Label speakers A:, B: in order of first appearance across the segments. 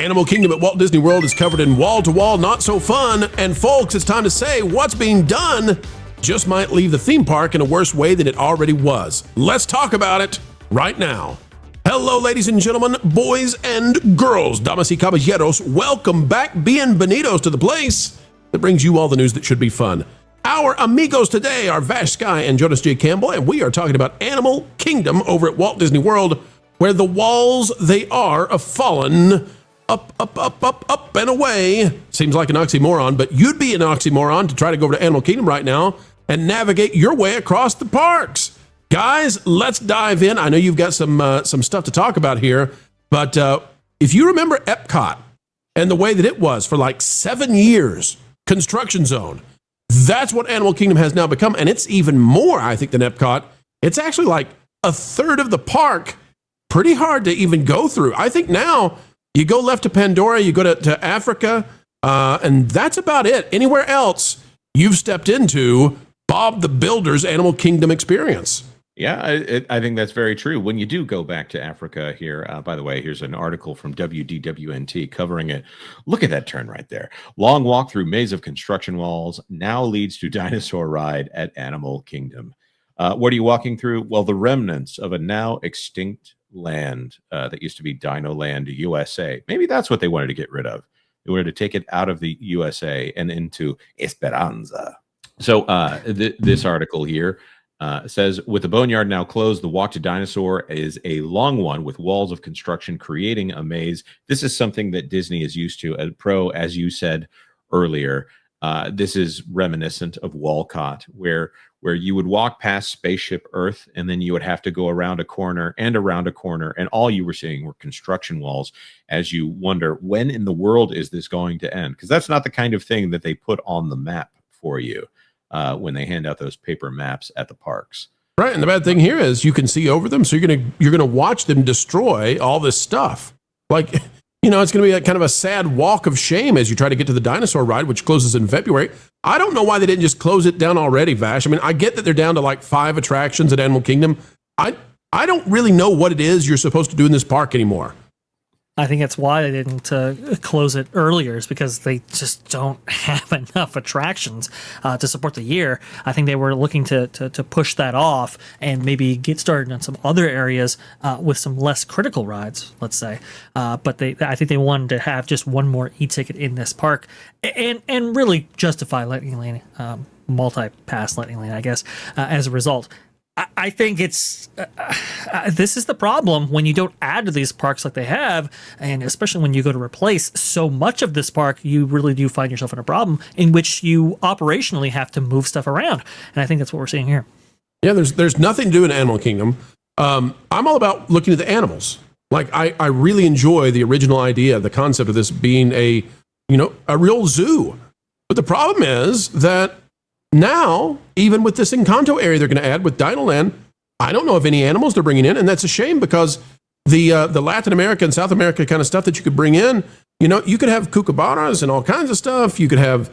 A: Animal Kingdom at Walt Disney World is covered in wall-to-wall not so fun, and folks, it's time to say what's being done just might leave the theme park in a worse way than it already was. Let's talk about it right now. Hello, ladies and gentlemen, boys and girls, damas y caballeros, welcome back, bienvenidos to the place that brings you all the news that should be fun. Our amigos today are Vash Sky and Jonas J. Campbell, and we are talking about Animal Kingdom over at Walt Disney World, where the walls they are fallen up, and away. Seems like an oxymoron, but you'd be an oxymoron to try to go over to Animal Kingdom right now and navigate your way across the parks. Guys, let's dive in. I know you've got some stuff to talk about here, but if you remember Epcot and the way that it was for like 7 years, construction zone, that's what Animal Kingdom has now become, and it's even more, I think, than Epcot. It's actually like a third of the park, pretty hard to even go through. I think now you go left to Pandora, you go to Africa, and that's about it. Anywhere else, you've stepped into Bob the Builder's Animal Kingdom experience.
B: Yeah, I think that's very true. When you do go back to Africa here, by the way, here's an article from WDWNT covering it. Look at that turn right there. Long walk through maze of construction walls now leads to dinosaur ride at Animal Kingdom. What are you walking through? Well, the remnants of a now extinct land that used to be Dino Land USA. Maybe that's what they wanted to get rid of. They wanted to take it out of the USA and into Esperanza. So this article here says, with the boneyard now closed, the walk to dinosaur is a long one with walls of construction creating a maze. This is something that Disney is used to. As you said earlier, this is reminiscent of Walcott, where you would walk past Spaceship Earth and then you would have to go around a corner and around a corner, and all you were seeing were construction walls as you wonder, when in the world is this going to end? Because that's not the kind of thing that they put on the map for you when they hand out those paper maps at the parks.
A: Right, and the bad thing here is you can see over them, so you're gonna watch them destroy all this stuff. Like, you know, it's going to be a kind of a sad walk of shame as you try to get to the dinosaur ride, which closes in February. I don't know why they didn't just close it down already, Vash. I mean, I get that they're down to like 5 attractions at Animal Kingdom. I don't really know what it is you're supposed to do in this park anymore.
C: I think that's why they didn't close it earlier, is because they just don't have enough attractions to support the year. I think they were looking to push that off and maybe get started on some other areas with some less critical rides, let's say. But I think they wanted to have just one more e-ticket in this park and really justify Lightning Lane, multi-pass Lightning Lane, I guess, as a result. I think it's this is the problem when you don't add to these parks like they have, and especially when you go to replace so much of this park, you really do find yourself in a problem in which you operationally have to move stuff around, and I think that's what we're seeing here.
A: Yeah, there's nothing to do in Animal Kingdom. I'm all about looking at the animals. Like I really enjoy the original idea, the concept of this being a real zoo, but the problem is that now, even with this Encanto area they're going to add with Dinoland, I don't know of any animals they're bringing in, and that's a shame because the Latin America and South America kind of stuff that you could bring in, you could have kookaburras and all kinds of stuff. You could have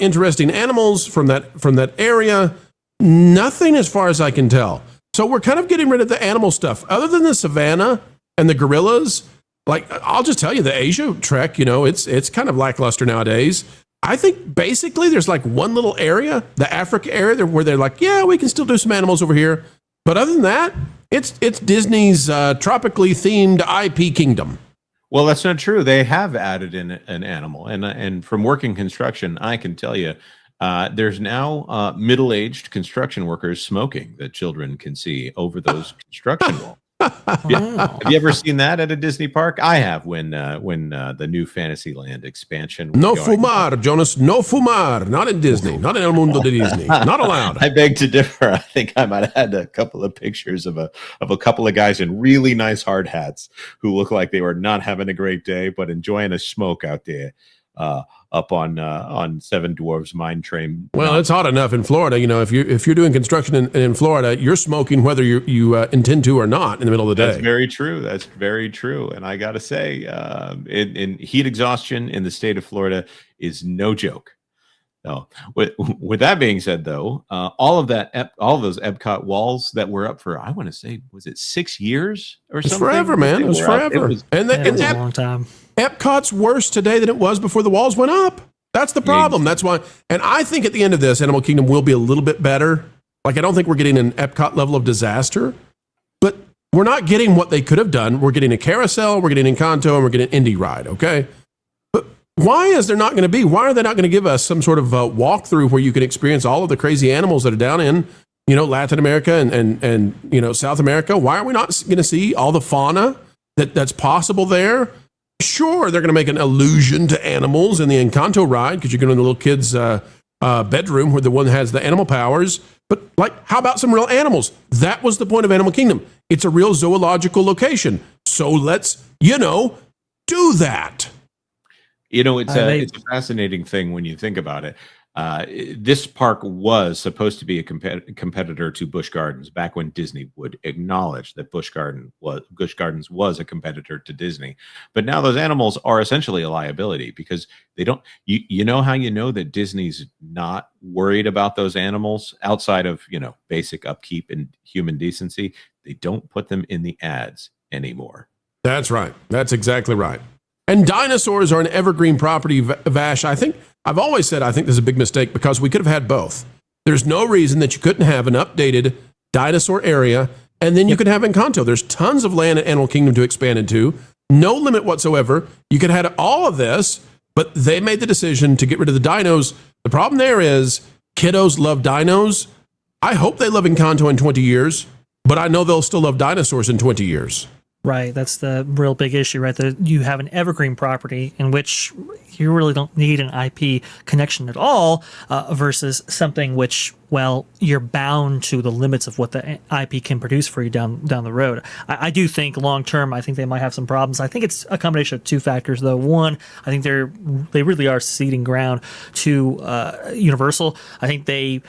A: interesting animals from that area. Nothing as far as I can tell. So we're kind of getting rid of the animal stuff. Other than the savannah and the gorillas, like I'll just tell you, the Asia Trek, it's kind of lackluster nowadays. I think basically there's like one little area, the Africa area, where they're like, yeah, we can still do some animals over here. But other than that, it's Disney's tropically themed IP kingdom.
B: Well, that's not true. They have added in an animal. And from working construction, I can tell you, there's now middle-aged construction workers smoking that children can see over those construction walls. Have you ever seen that at a Disney park? I have when the new Fantasyland expansion.
A: No fumar, Jonas. No fumar. Not in Disney. Not in El Mundo de Disney. Not allowed.
B: I beg to differ. I think I might have had a couple of pictures of a couple of guys in really nice hard hats who look like they were not having a great day, but enjoying a smoke out there. Up on Seven Dwarfs Mine Train.
A: Well, it's hot enough in Florida. If you're doing construction in Florida, you're smoking whether you intend to or not in the middle of the day.
B: That's very true. That's very true. And I got to say, in heat exhaustion in the state of Florida is no joke. No. With that being said, though, all of those Epcot walls that were up for, I want to say, was it 6 years or something?
A: It's forever, man. It was forever.
C: It was a long time.
A: Epcot's worse today than it was before the walls went up. That's the problem. That's why. And I think at the end of this, Animal Kingdom will be a little bit better. Like, I don't think we're getting an Epcot level of disaster, but we're not getting what they could have done. We're getting a carousel, we're getting Encanto, and we're getting an Indy ride, okay? But why is there not going to be? Why are they not going to give us some sort of walkthrough where you can experience all of the crazy animals that are down in, Latin America and South America? Why are we not going to see all the fauna that's possible there? Sure, they're going to make an allusion to animals in the Encanto ride because you're going to the little kid's bedroom where the one that has the animal powers. But, how about some real animals? That was the point of Animal Kingdom. It's a real zoological location. So let's, do that.
B: It's a fascinating thing when you think about it. This park was supposed to be a competitor to Busch Gardens back when Disney would acknowledge that Busch Gardens was a competitor to Disney. But now those animals are essentially a liability because they don't. You know how you know that Disney's not worried about those animals outside of basic upkeep and human decency. They don't put them in the ads anymore.
A: That's right. That's exactly right. And dinosaurs are an evergreen property, Vash. I've always said I think this is a big mistake because we could have had both. There's no reason that you couldn't have an updated dinosaur area, and then you could have Encanto. There's tons of land at Animal Kingdom to expand into. No limit whatsoever. You could have had all of this, but they made the decision to get rid of the dinos. The problem there is kiddos love dinos. I hope they love Encanto in 20 years, but I know they'll still love dinosaurs in 20 years.
C: Right, that's the real big issue, right? That you have an evergreen property in which you really don't need an IP connection at all, versus something which, well, you're bound to the limits of what the IP can produce for you down the road. I do think long term, I think they might have some problems. I think it's a combination of two factors, though. One, I think they really are ceding ground to Universal. I think they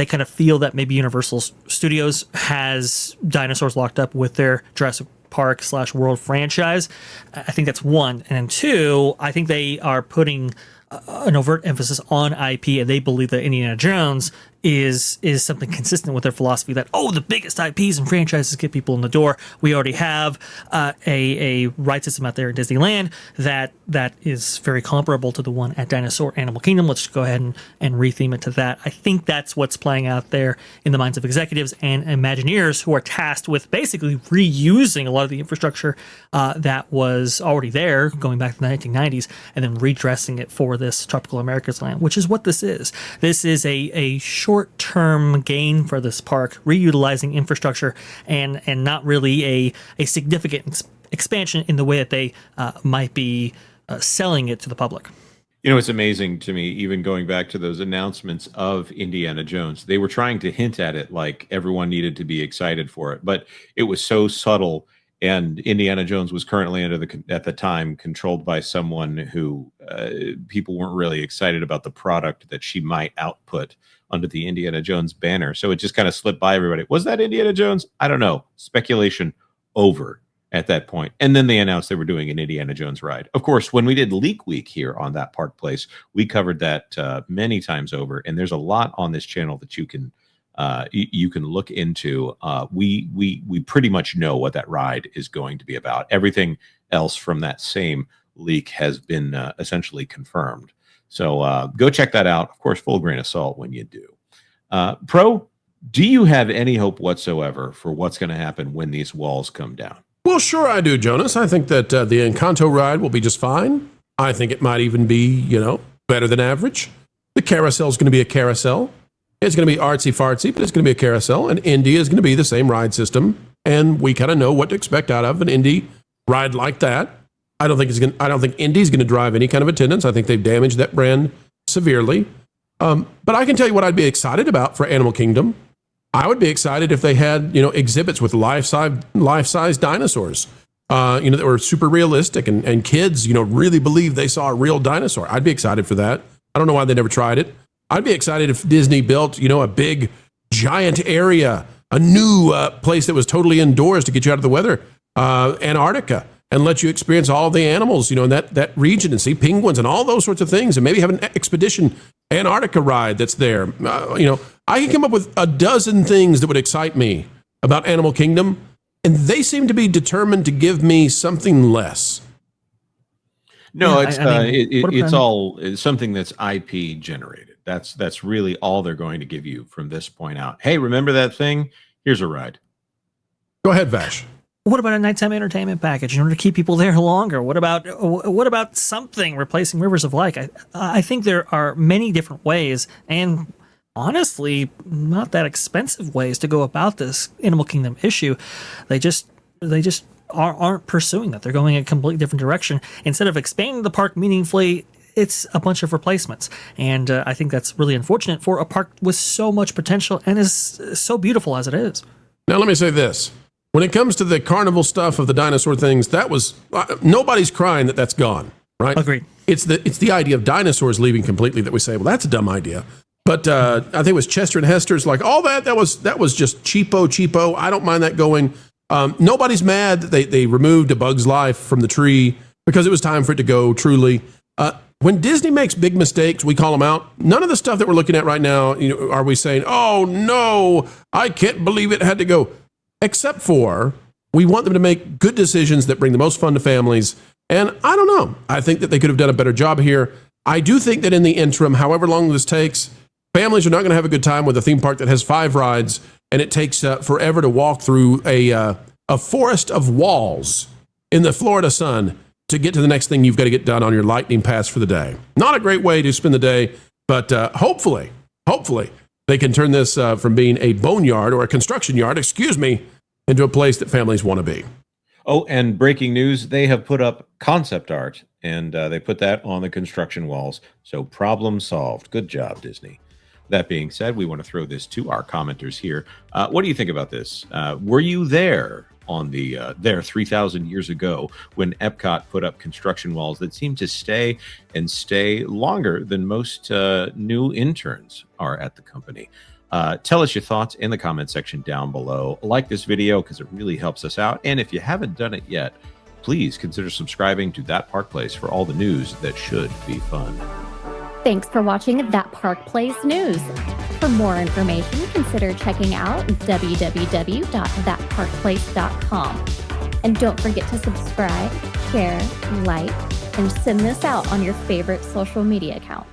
C: kind of feel that maybe Universal Studios has dinosaurs locked up with their Jurassic Park/World franchise. I think that's one. And then two, I think they are putting an overt emphasis on IP, and they believe that Indiana Jones is something consistent with their philosophy that, the biggest IPs and franchises get people in the door. We already have a ride system out there in Disneyland that is very comparable to the one at Dinosaur Animal Kingdom. Let's go ahead and retheme it to that. I think that's what's playing out there in the minds of executives and Imagineers who are tasked with basically reusing a lot of the infrastructure that was already there going back to the 1990s and then redressing it for this Tropical Americas land, which is what this is. This is a short-term gain for this park, reutilizing infrastructure and not really a significant expansion in the way that they might be selling it to the public.
B: It's amazing to me, even going back to those announcements of Indiana Jones, they were trying to hint at it like everyone needed to be excited for it, but it was so subtle. And Indiana Jones was currently at the time controlled by someone who people weren't really excited about the product that she might output under the Indiana Jones banner. So it just kind of slipped by everybody. Was that Indiana Jones? I don't know. Speculation over at that point. And then they announced they were doing an Indiana Jones ride. Of course, when we did Leak Week here on That Park Place, we covered that many times over. And there's a lot on this channel that you can look into. We pretty much know what that ride is going to be about. Everything else from that same leak has been essentially confirmed. So go check that out. Of course, full grain of salt when you do. Pro, do you have any hope whatsoever for what's going to happen when these walls come down?
A: Well, sure I do, Jonas. I think that the Encanto ride will be just fine. I think it might even be, better than average. The carousel is going to be a carousel. It's going to be artsy-fartsy, but it's going to be a carousel. And Indy is going to be the same ride system. And we kind of know what to expect out of an Indy ride like that. I don't think Indy's going to drive any kind of attendance. I think they've damaged that brand severely. But I can tell you what I'd be excited about for Animal Kingdom. I would be excited if they had, exhibits with life-size dinosaurs, that were super realistic and kids, really believe they saw a real dinosaur. I'd be excited for that. I don't know why they never tried it. I'd be excited if Disney built, a big, giant area, a new place that was totally indoors to get you out of the weather, Antarctica, and let you experience all of the animals, in that region and see penguins and all those sorts of things, and maybe have an expedition Antarctica ride that's there. I can come up with a dozen things that would excite me about Animal Kingdom, and they seem to be determined to give me something less.
B: No,
C: Yeah,
B: it's
C: I mean,
B: it's something that's IP generated. That's really all they're going to give you from this point out. Hey, remember that thing? Here's a ride.
A: Go ahead, Vash.
C: what about a nighttime entertainment package in order to keep people there longer? What about something replacing Rivers of Light? I think there are many different ways, and honestly, not that expensive ways to go about this Animal Kingdom issue. They just aren't pursuing that. They're going a completely different direction. Instead of expanding the park meaningfully, it's a bunch of replacements. And I think that's really unfortunate for a park with so much potential and is so beautiful as it is.
A: Now, let me say this. When it comes to the carnival stuff of the dinosaur things, that was nobody's crying that that's gone, right?
C: Agreed.
A: It's the idea of dinosaurs leaving completely that we say, well, that's a dumb idea. But I think it was Chester and Hester's like, all that was just cheapo. I don't mind that going. Nobody's mad that they removed A Bug's Life from the tree because it was time for it to go, truly. When Disney makes big mistakes, we call them out. None of the stuff that we're looking at right now, are we saying, oh, no, I can't believe it had to go. Except for we want them to make good decisions that bring the most fun to families. And I don't know. I think that they could have done a better job here. I do think that in the interim, however long this takes, families are not going to have a good time with a theme park that has 5 rides and it takes forever to walk through a forest of walls in the Florida sun to get to the next thing you've got to get done on your lightning pass for the day. Not a great way to spend the day, but hopefully, they can turn this from being a boneyard or a construction yard, into a place that families want to be.
B: Oh, and breaking news, they have put up concept art, and they put that on the construction walls. So problem solved. Good job, Disney. That being said, we want to throw this to our commenters here. What do you think about this? Were you there on there 3,000 years ago when Epcot put up construction walls that seem to stay longer than most new interns are at the company? Tell us your thoughts in the comment section down below. Like this video because it really helps us out. And if you haven't done it yet, please consider subscribing to That Park Place for all the news that should be fun.
D: Thanks for watching That Park Place News. For more information, consider checking out www.thatparkplace.com. And don't forget to subscribe, share, like, and send this out on your favorite social media accounts.